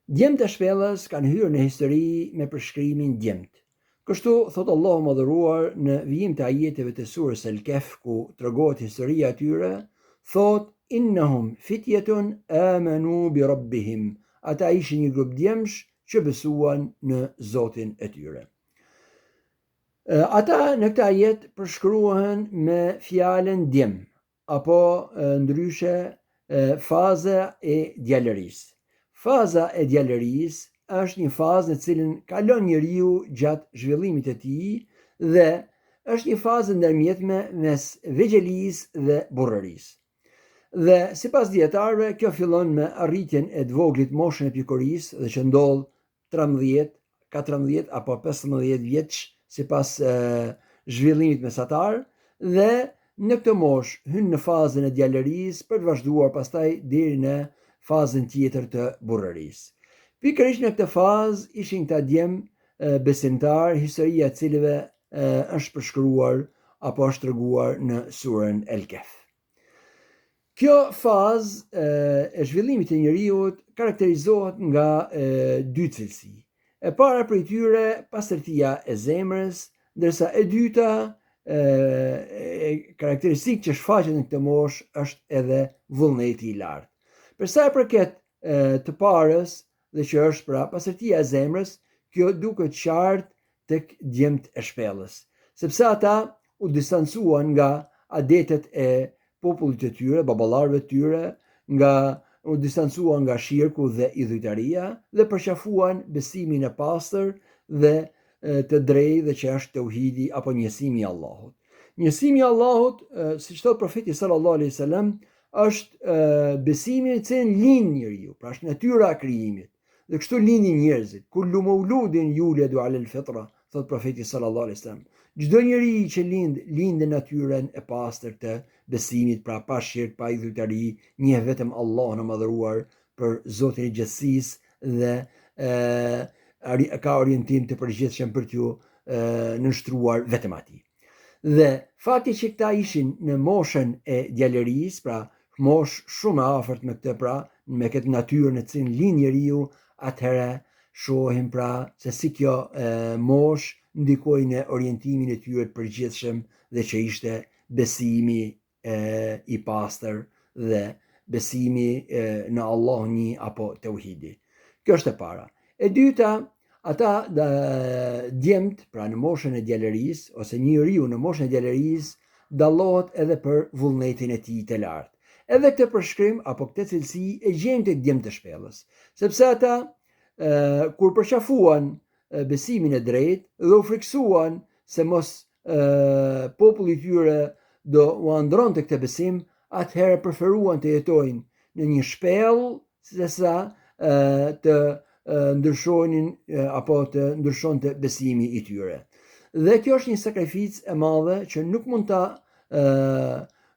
Djemt e shpellës kanë hyrë në histori me përshkrimin djemt. Kështu thot Allahu Madhëruar në vijim të ajeteve të surës El-Kehf, ku tregohet historia e tyre, thot innahum fitjetun amanu bi rabbihim. Ata ishin një grup djemsh që besuan në Zotin e tyre. Ata në këtë ajet përshkruhen me fjalën djem, apo ndryshe faza e djalërisë. Faza e djalërisë është një fazë në cilën kalon njeriu gjatë zhvillimit të tij dhe është një fazë ndërmjetme mes vegjelisë dhe burrërisë. Dhe sipas dietarëve, kjo fillon me arritjen e të voglit moshën e pjekurisë dhe që ndodh 13, 14 apo 15 vjeç sipas zhvillimit mesatar, dhe në këtë moshë hyn në fazën e djalërisë për të vazhduar pastaj deri në fazën tjetër të burrërisë. Pikërisht në këtë fazë ishin këta djem besimtar, historia e cilëve është përshkruar apo është treguar në surën El-Kehf. Kjo fazë e zhvillimit të njeriut karakterizohet nga dy cilësi. E para prej tyre pastërtia e zemrës, ndërsa e dyta karakteristikë që shfaqet në këtë moshë është edhe vullneti i lartë. Për sa e përket të parës, dhe që është pra pastërtia e zemrës, kjo duket qartë tek djemt e shpellës, sepse ata u distancuan nga adetet e popullit të tyre, baballarëve të tyre, u distancuan nga shirku dhe idhujtaria dhe përqafuan besimin e pastër dhe të drejtë dhe që është tauhidi apo njësimi i Allahut. Njësimi i Allahut, siç thot profeti sallallahu alaihi wasallam, është besimi i cilin lind njeriu, pra është natyra e krijimit. Dhe kështu lindin njerëzit. Kullu mauludin yuledu ala al-fitra, thot profeti sallallahu alaihi wasallam. Çdo njeri që lind në natyrën e pastër të besimit, pra pa shirk, pa idhujtari, njeh vetëm Allahun e madhëruar për Zotin e gjithësisë dhe ka orientim të përgjithshëm për t'u nënshtruar vetëm atij. Dhe fakti që këta ishin në moshën e djalërisë, pra moshë shumë e afërt me këtë, pra me këtë natyrë në cilën lind njeriu, atëherë shohim pra se si kjo moshë ndikoi në orientimin e tyre të përgjithshëm dhe që ishte besimi i pastër dhe besimi në Allahun një apo tauhidi. Kjo është e para. E dyta, ata djemt, pra në moshën e djalërisë, ose njeriu në moshën e djalërisë, dallohet edhe për vullnetin e tij të lartë. Edhe këtë përshkrim apo këtë cilësi e gjejmë tek djemt e shpellës, sepse ata kur përqafuan besimin e drejtë dhe u friksuan se mos populli i tyre do u andronte këtë besim, atëherë preferuan të jetojnë në një shpellë sesa të ndryshonin apo të ndryshonte besimi i tyre. Dhe kjo është një sakrificë e madhe që nuk mund ta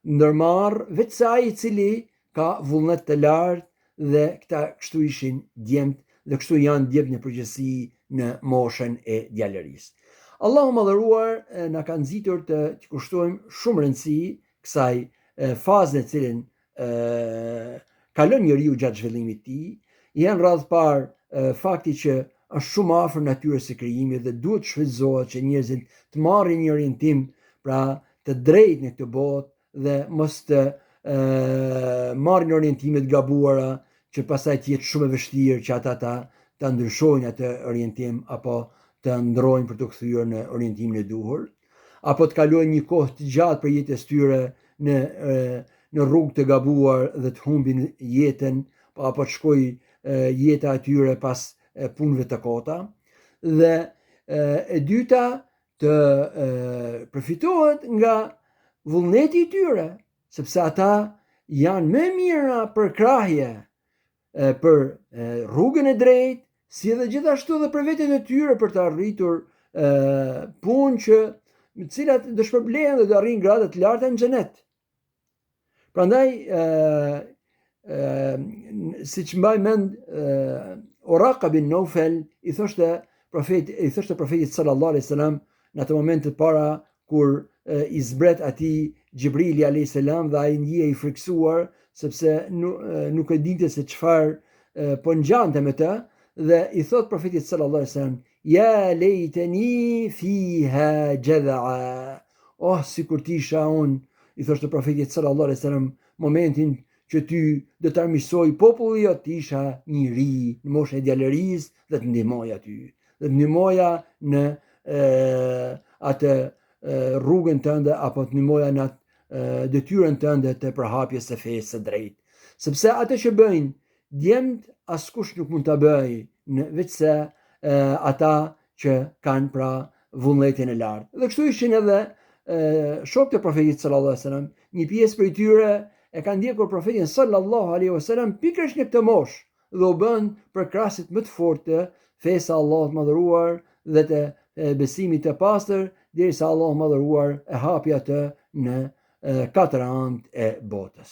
ndërmarr vetë ai i cili ka vullnet të lartë dhe këta kështu ishin djemt dhe kështu janë djemt në përgjithësi në moshën e djalërisë. Allahu madhëruar na ka nxitur të kushtojmë shumë rëndësi kësaj faze në cilën kalon njeriu gjatë zhvillimit të tij. Janë radh parë fakti që është shumë afër natyrës së krijimit dhe duhet shfrytëzohet që njerëzit të marrin një orientim pra të drejtë në këtë botë dhe mos të marrin orientime të gabuara që pastaj të jetë shumë e vështirë që ata ta ndryshojnë atë orientim apo të ndrojnë për të kthyer në orientimin e duhur, apo të kalojnë një kohë të gjatë për jetës tyre në rrugë të gabuar dhe të humbin jetën, apo të shkojë jeta e tyre pas punëve të kota. Dhe e dyta, të përfitohet nga vullneti i tyre, sepse ata janë më mira për krahje për rrugën e drejtë, si edhe gjithashtu dhe për veten e tyre për të arritur punë që me të cilat do shpërblehen dhe do arrijnë grada të larta në xhenet. Prandaj siç mbaj mend Oraqa bin Naufel i thoshte profetit sallallahu alaihi wasallam në atë moment të para kur i zbret atij Gjibrili alayhis salam dhe ai ndjehej i friksuar sepse nuk e dinte se çfarë po ngjante me të, dhe i thot profetit sallallahu alaihi wasallam: "Ya lejteni fiha jad'a." Oh, sikur tisha unë, i thoshte profetit sallallahu alaihi wasallam, momentin që ty do të armiqsoj populli jot, tisha një ri në moshën e djalërisë dhe të ndihmoj aty. Dhe të ndihmoja në atë rrugën tënde apo të ndihmoja në atë detyrën tënde të përhapjes së fesë së drejtë. Sepse atë që bëjnë djemt askush nuk mund ta bëjë, veçse ata që kanë pra vullnetin e lartë. Dhe kështu ishin edhe shokët e profetit sallallahu alaihi wasallam. Një pjesë prej tyre e kanë ndjekur profetin sallallahu alaihi wasallam pikërisht në këtë moshë dhe u bën përkrasit më të fortë të fesë së Allahut madhëruar dhe të besimit të pastër, derisa Allahu madhëruar e hapi atë në katër anët e botës.